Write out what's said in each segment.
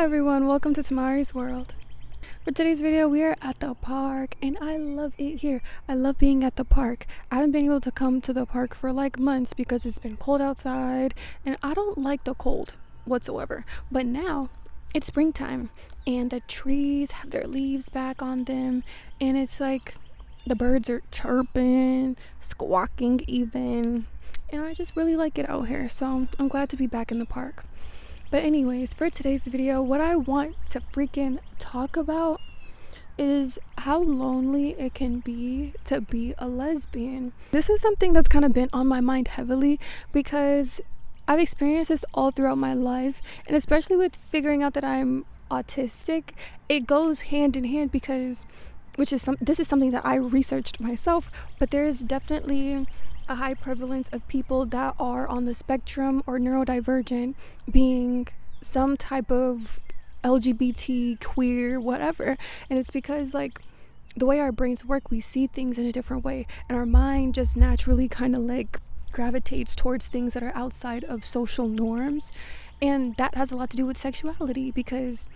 Hi everyone, welcome to Timari's world. For today's video, we are at the park and I love it here. I love being at the park. I haven't been able to come to the park for like months because it's been cold outside and I don't like the cold whatsoever. But now it's springtime and the trees have their leaves back on them and it's like the birds are chirping, squawking even, and I just really like it out here. So I'm glad to be back in the park. But anyways, for today's video, what I want to freaking talk about is how lonely it can be to be a lesbian. This is something that's kind of been on my mind heavily because I've experienced this all throughout my life, and especially with figuring out that I'm autistic, it goes hand in hand because this is something that I researched myself, but there is definitely a high prevalence of people that are on the spectrum or neurodivergent being some type of LGBT, queer, whatever. And it's because like the way our brains work, we see things in a different way and our mind just naturally kind of like gravitates towards things that are outside of social norms. And that has a lot to do with sexuality because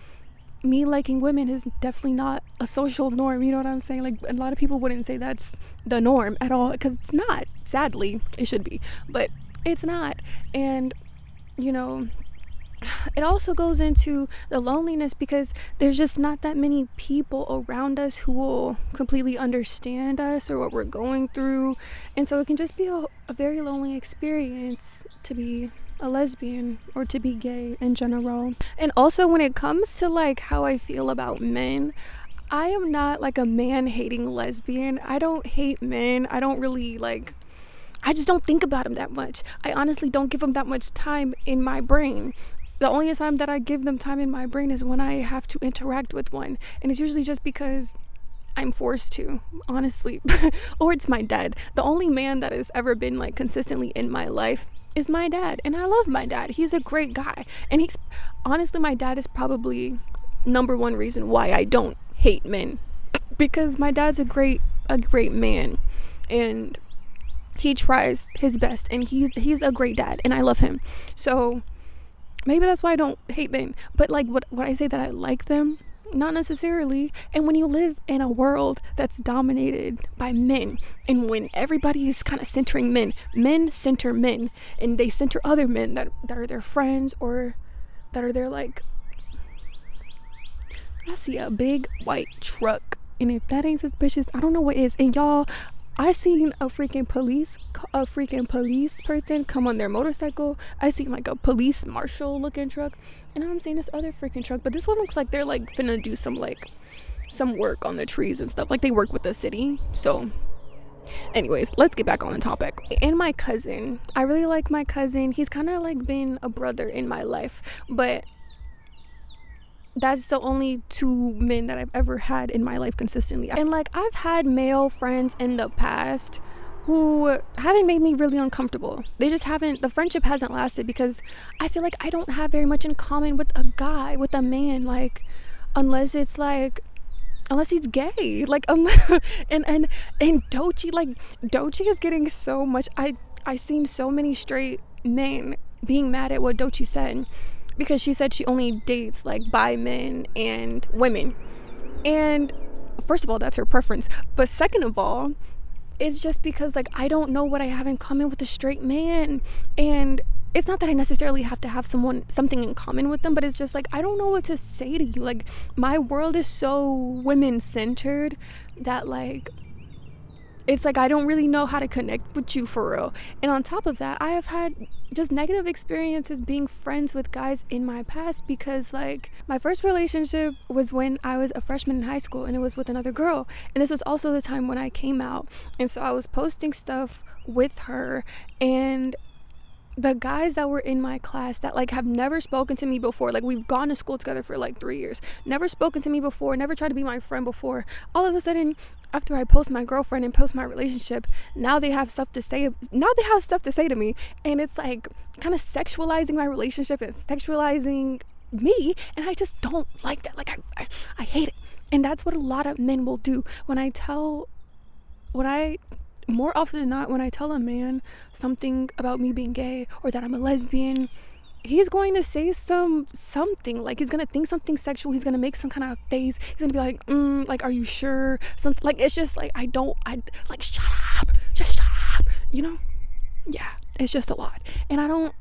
me liking women is definitely not a social norm, you know what I'm saying? Like a lot of people wouldn't say that's the norm at all because it's not. Sadly, it should be, but it's not. And you know, it also goes into the loneliness because there's just not that many people around us who will completely understand us or what we're going through, and so it can just be a very lonely experience to be a lesbian or to be gay in general. And also when it comes to like how I feel about men, I am not like a man hating lesbian. I don't hate men. I don't really I just don't think about them that much. I honestly don't give them that much time in my brain. The only time that I give them time in my brain is when I have to interact with one, and it's usually just because I'm forced to, honestly. Or it's my dad. The only man that has ever been like consistently in my life is my dad, and I love my dad. He's a great guy, and he's honestly, my dad is probably number one reason why I don't hate men, because my dad's a great man, and he tries his best, and he's a great dad, and I love him. So maybe that's why I don't hate men. But like what I say that I like them, not necessarily. And when you live in a world that's dominated by men, and when everybody is kind of centering men center men, and they center other men that are their friends or that are their like, I see a big white truck, and if that ain't suspicious, I don't know what is. And y'all, I seen a freaking police person come on their motorcycle. I seen like a police marshal looking truck, and I'm seeing this other freaking truck, but this one looks like they're like finna do some work on the trees and stuff. Like they work with the city. So anyways, let's get back on the topic. And my cousin, I really like my cousin. He's kind of like been a brother in my life, but that's the only two men that I've ever had in my life consistently. And like I've had male friends in the past who haven't made me really uncomfortable. They just haven't, the friendship hasn't lasted because I feel like I don't have very much in common with a guy, with a man, like unless he's gay, like and Doechii is getting so much. I seen so many straight men being mad at what Doechii said, because she said she only dates like bi men and women. And first of all, that's her preference, but second of all, it's just because like I don't know what I have in common with a straight man. And it's not that I necessarily have to have something in common with them, but it's just like I don't know what to say to you. Like my world is so women centered that like it's like I don't really know how to connect with you for real. And on top of that, I have had just negative experiences being friends with guys in my past, because like my first relationship was when I was a freshman in high school, and it was with another girl, and this was also the time when I came out, and so I was posting stuff with her, and the guys that were in my class that like have never spoken to me before, like we've gone to school together for like 3 years, never spoken to me before, never tried to be my friend before, all of a sudden after I post my girlfriend and post my relationship, now they have stuff to say to me, and it's like kind of sexualizing my relationship and sexualizing me, and I just don't like that. Like I hate it. And that's what a lot of men will do. More often than not, when I tell a man something about me being gay or that I'm a lesbian, he's going to say something, like he's gonna think something sexual, he's gonna make some kind of face, he's gonna be like, like, are you sure? Something like, it's just like, I like, shut up, just shut up, you know? Yeah, it's just a lot. And I don't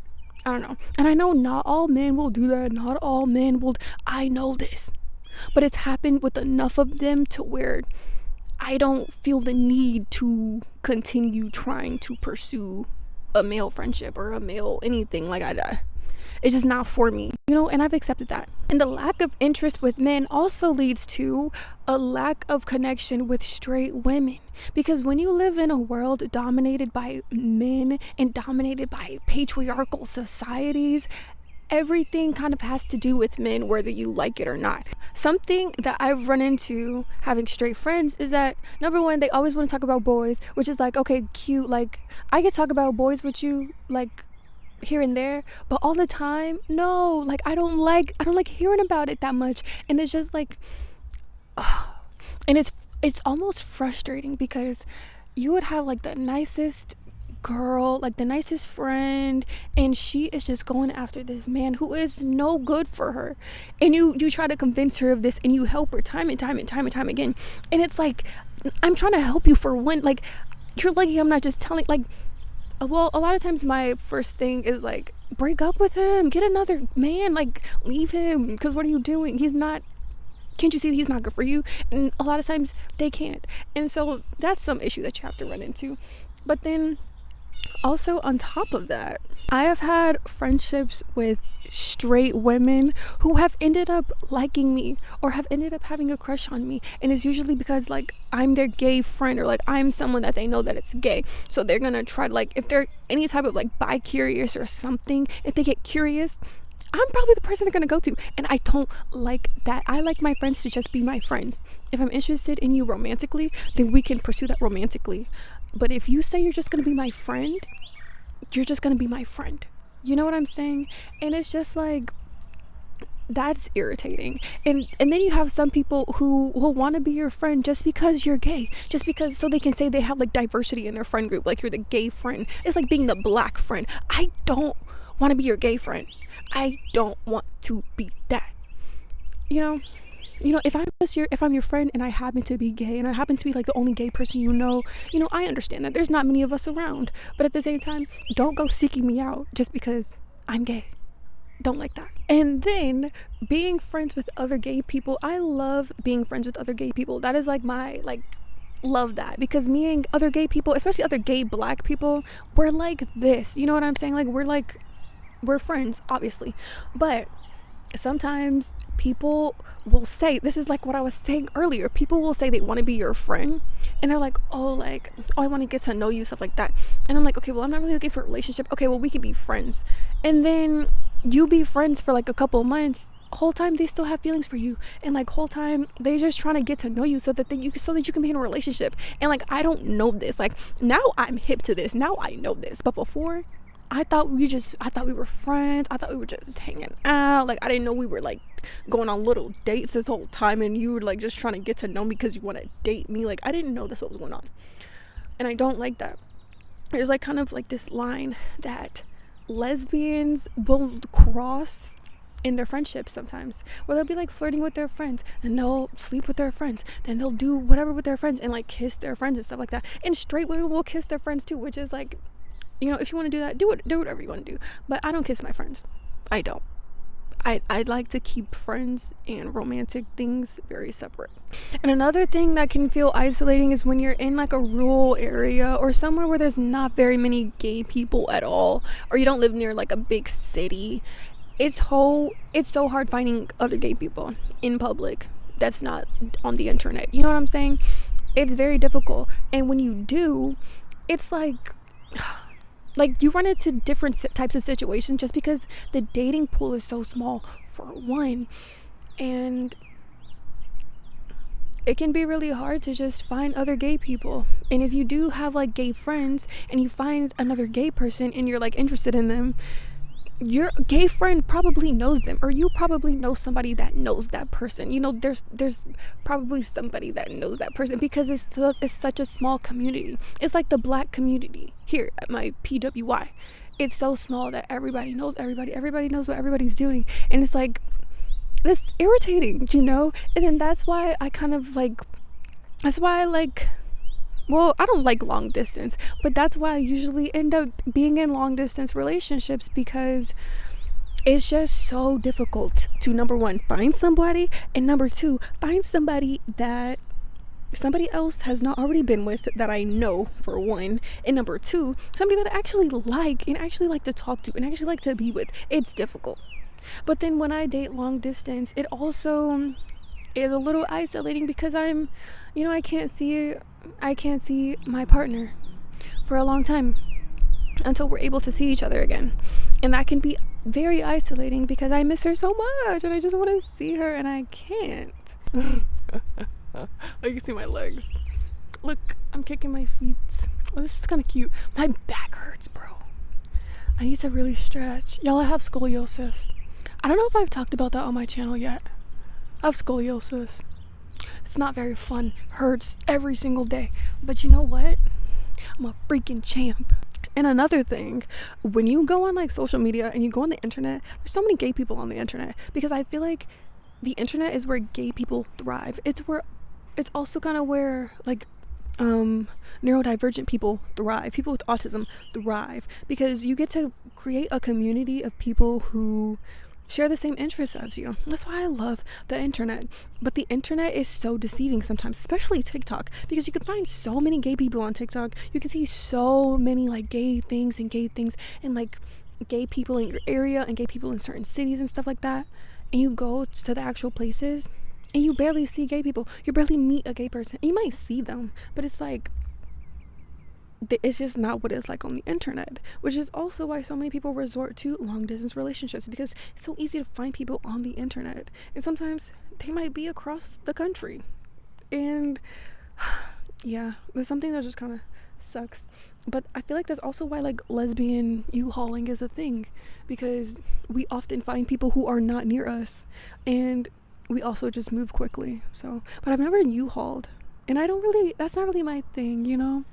know. And I know not all men will do that, not all men will, I know this, but it's happened with enough of them to where I don't feel the need to continue trying to pursue a male friendship or a male anything like that. It's just not for me, you know, and I've accepted that. And the lack of interest with men also leads to a lack of connection with straight women. Because when you live in a world dominated by men and dominated by patriarchal societies, everything kind of has to do with men, whether you like it or not. Something that I've run into having straight friends is that, number one, they always want to talk about boys, which is like, okay, cute, like I could talk about boys with you, like here and there, but all the time, no, like I don't like hearing about it that much. And it's just like, and it's almost frustrating, because you would have like the nicest girl, like the nicest friend, and she is just going after this man who is no good for her, and you try to convince her of this, and you help her time and time again, and it's like, I'm trying to help you for one, like, you're lucky I'm not just telling, like, well, a lot of times my first thing is like, break up with him, get another man, like leave him, because what are you doing? Can't you see that he's not good for you? And a lot of times they can't, and so that's some issue that you have to run into. But then also on top of that, I have had friendships with straight women who have ended up liking me or have ended up having a crush on me, and it's usually because like I'm their gay friend, or like I'm someone that they know that it's gay, so they're gonna try to, like, if they're any type of like bi-curious or something, if they get curious, I'm probably the person they're gonna go to, and I don't like that. I like my friends to just be my friends. If I'm interested in you romantically, then we can pursue that romantically. But if you say you're just gonna be my friend, you're just gonna be my friend. You know what I'm saying? And it's just like, that's irritating. And then you have some people who will want to be your friend just because you're gay, just because, so they can say they have like diversity in their friend group, like you're the gay friend. It's like being the black friend. I don't want to be your gay friend. I don't want to be that. You know, if I'm your friend and I happen to be gay, and I happen to be like the only gay person you know, I understand that there's not many of us around, but at the same time, don't go seeking me out just because I'm gay. Don't like that. And then being friends with other gay people, I love being friends with other gay people. That is like my, like, love that, because me and other gay people, especially other gay black people, we're like this, you know what I'm saying? Like, we're friends, obviously, but sometimes people will say, this is like what I was saying earlier, people will say they want to be your friend, and they're like, oh, I want to get to know you, stuff like that. And I'm like, okay, well, I'm not really looking for a relationship. Okay, well, we can be friends. And then you be friends for like a couple of months, whole time they still have feelings for you, and like whole time they just trying to get to know you so that you can be in a relationship. And like, I don't know this, like now I'm hip to this, now I know this, but before I thought we were friends. I thought we were just hanging out. Like, I didn't know we were like going on little dates this whole time, and you were like just trying to get to know me because you want to date me. Like, I didn't know this what was going on, and I don't like that. There's like kind of like this line that lesbians will cross in their friendships sometimes, where they'll be like flirting with their friends, and they'll sleep with their friends, then they'll do whatever with their friends and like kiss their friends and stuff like that. And straight women will kiss their friends too, which is like, if you want to do that, do whatever you want to do. But I don't kiss my friends. I don't. I like to keep friends and romantic things very separate. And another thing that can feel isolating is when you're in like a rural area or somewhere where there's not very many gay people at all, or you don't live near like a big city. It's so hard finding other gay people in public that's not on the internet. You know what I'm saying? It's very difficult. And when you do, it's like you run into different types of situations just because the dating pool is so small, for one. And it can be really hard to just find other gay people. And if you do have like gay friends and you find another gay person and you're like interested in them, your gay friend probably knows them, or you probably know somebody that knows that person. You know, there's probably somebody that knows that person, because it's such a small community. It's like the black community here at my PWI. It's so small that everybody knows everybody knows what everybody's doing, and it's like, it's irritating, you know. And then that's why I like, well, I don't like long distance, but that's why I usually end up being in long distance relationships, because it's just so difficult to, number one, find somebody, and number two, find somebody that somebody else has not already been with, that I know, for one, and number two, somebody that I actually like and actually like to talk to and actually like to be with. It's difficult. But then when I date long distance, it also is a little isolating, because I'm, you know, I can't see my partner for a long time until we're able to see each other again, and that can be very isolating, because I miss her so much and I just want to see her and I can't. Oh, you can see my legs. Look, I'm kicking my feet. Oh, this is kind of cute. My back hurts, bro. I need to really stretch. Y'all, I have scoliosis. I don't know if I've talked about that on my channel yet. I have scoliosis. It's not very fun. Hurts every single day. But you know what? I'm a freaking champ. And another thing, when you go on like social media and you go on the internet, there's so many gay people on the internet, because I feel like the internet is where gay people thrive. It's also kind of where like neurodivergent people thrive. People with autism thrive, because you get to create a community of people who share the same interests as you. That's why I love the internet. But the internet is so deceiving sometimes, especially TikTok, because you can find so many gay people on TikTok. You can see so many like gay things and like gay people in your area and gay people in certain cities and stuff like that. And you go to the actual places and you barely see gay people. You barely meet a gay person. You might see them, but it's like, it's just not what it's like on the internet, which is also why so many people resort to long distance relationships, because it's so easy to find people on the internet, and sometimes they might be across the country. And yeah, there's something that just kind of sucks. But I feel like that's also why like lesbian U-hauling is a thing, because we often find people who are not near us, and we also just move quickly. So, but I've never U-hauled, and that's not really my thing, you know.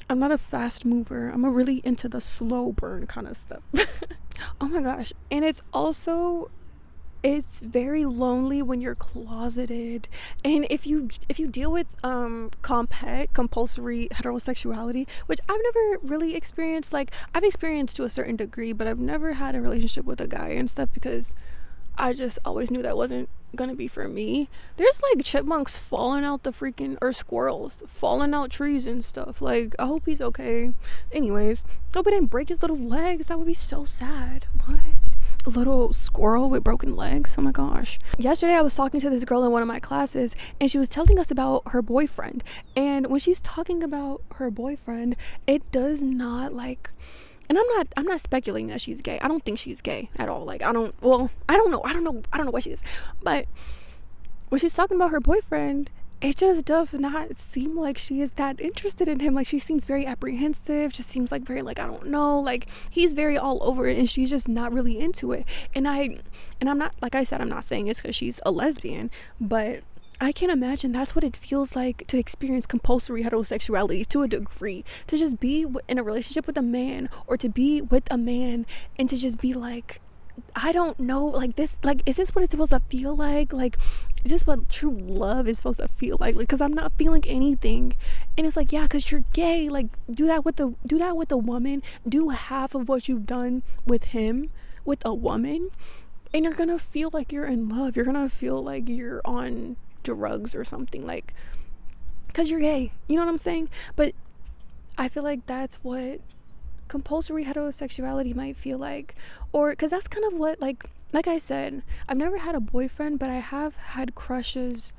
I'm not a fast mover. I'm really into the slow burn kind of stuff. Oh my gosh. And it's very lonely when you're closeted. And if you deal with compulsory heterosexuality, which I've never really experienced, like I've experienced to a certain degree, but I've never had a relationship with a guy and stuff, because I just always knew that wasn't gonna be for me. There's like chipmunks falling out or squirrels falling out trees and stuff. Like, I hope he's okay. Anyways, hope he didn't break his little legs. That would be so sad. What? A little squirrel with broken legs? Oh my gosh. Yesterday I was talking to this girl in one of my classes, and she was telling us about her boyfriend. And when she's talking about her boyfriend, it does not like, and I'm not speculating that she's gay. I don't think she's gay at all. Like, I don't know what she is. But when she's talking about her boyfriend, it just does not seem like she is that interested in him. Like, she seems very apprehensive, just seems like very like, I don't know, like he's very all over it, and she's just not really into it. And I'm not, like I said, I'm not saying it's because she's a lesbian, but I can't imagine that's what it feels like to experience compulsory heterosexuality to a degree, to just be in a relationship with a man, or to be with a man and to just be like, I don't know, like this, like, is this what it's supposed to feel like? Like, is this what true love is supposed to feel like? Because I'm not feeling anything. And it's like, yeah, because you're gay. Like, do that with a woman. Do half of what you've done with him with a woman, and you're gonna feel like you're in love. You're gonna feel like you're on drugs or something, like, because you're gay, you know what I'm saying? But I feel like that's what compulsory heterosexuality might feel like, or because that's kind of what, like I said, I've never had a boyfriend, but I have had crushes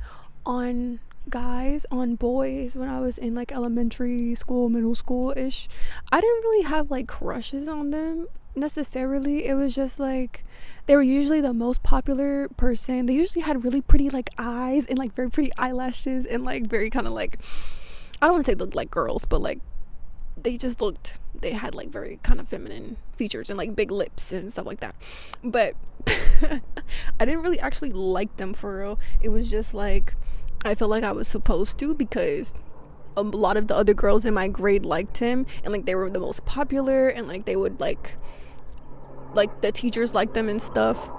on guys, on boys, when I was in like elementary school, middle school ish. I didn't really have like crushes on them necessarily. It was just like they were usually the most popular person. They usually had really pretty like eyes and like very pretty eyelashes, and like very kind of like, I don't want to say look like girls, but like they had like very kind of feminine features and like big lips and stuff like that. But I didn't really actually like them for real. It was just like I felt like I was supposed to, because a lot of the other girls in my grade liked him, and like they were the most popular, and like they would like the teachers liked them and stuff.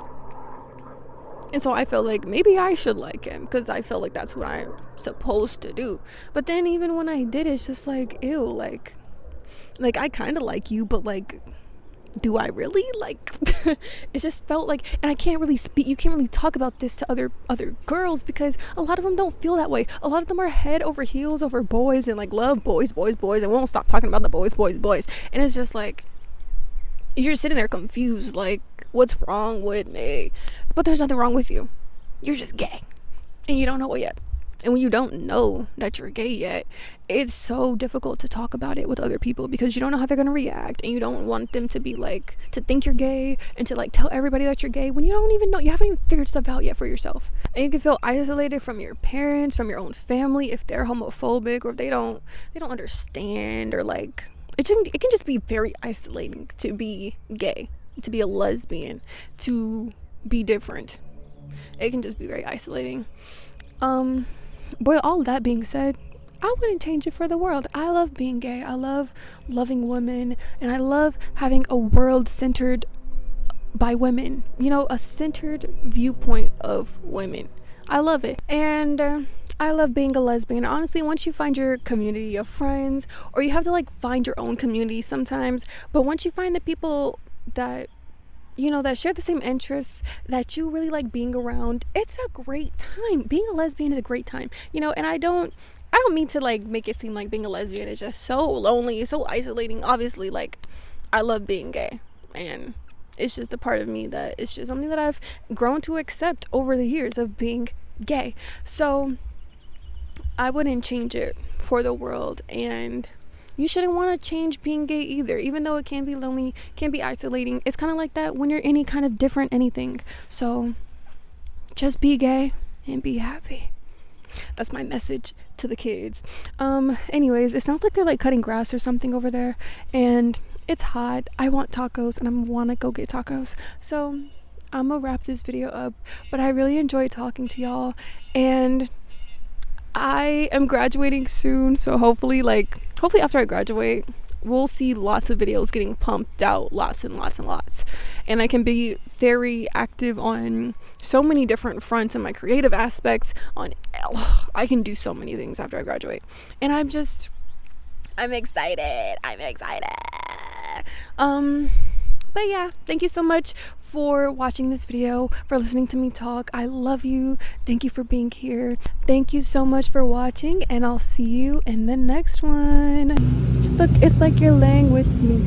And so I felt like maybe I should like him, because I felt like that's what I'm supposed to do. But then even when I did, it's just like, ew, like I kind of like you, but like, do I really? Like it just felt like, and I can't really speak, you can't really talk about this to other girls, because a lot of them don't feel that way. A lot of them are head over heels over boys and like love boys, and won't stop talking about the boys. And it's just like, you're sitting there confused, like, what's wrong with me? But there's nothing wrong with you. You're just gay, and you don't know it yet. And when you don't know that you're gay yet, it's so difficult to talk about it with other people, because you don't know how they're going to react, and you don't want them to be like, to think you're gay and to like tell everybody that you're gay when you don't even know, you haven't even figured stuff out yet for yourself. And you can feel isolated from your parents, from your own family, if they're homophobic, or if they don't understand, or like it can just be very isolating to be gay, to be a lesbian, to be different. It can just be very isolating. But all that being said, I wouldn't change it for the world. I love being gay. I love loving women, and I love having a world centered by women, you know, a centered viewpoint of women. I love it. And I love being a lesbian. Honestly, once you find your community of friends, or you have to like find your own community sometimes, but once you find the people that, you know, that share the same interests, that you really like being around, it's a great time. Being a lesbian is a great time, you know. And I don't mean to like make it seem like being a lesbian is just so lonely, so isolating. Obviously, like, I love being gay, and it's just a part of me that it's just something that I've grown to accept over the years of being gay. So I wouldn't change it for the world, and you shouldn't want to change being gay either, even though it can be lonely, can be isolating. It's kind of like that when you're any kind of different anything. So just be gay and be happy. That's my message to the kids. Anyways, it sounds like they're like cutting grass or something over there, and it's hot. I want tacos, and I want to go get tacos. So I'm gonna wrap this video up, but I really enjoyed talking to y'all, and I am graduating soon, so hopefully after I graduate, we'll see lots of videos getting pumped out, lots and lots, and I can be very active on so many different fronts in my creative aspects. I can do so many things after I graduate, and I'm excited. But yeah, thank you so much for watching this video, for listening to me talk. I love you. Thank you for being here. Thank you so much for watching, and I'll see you in the next one. Look, it's like you're laying with me.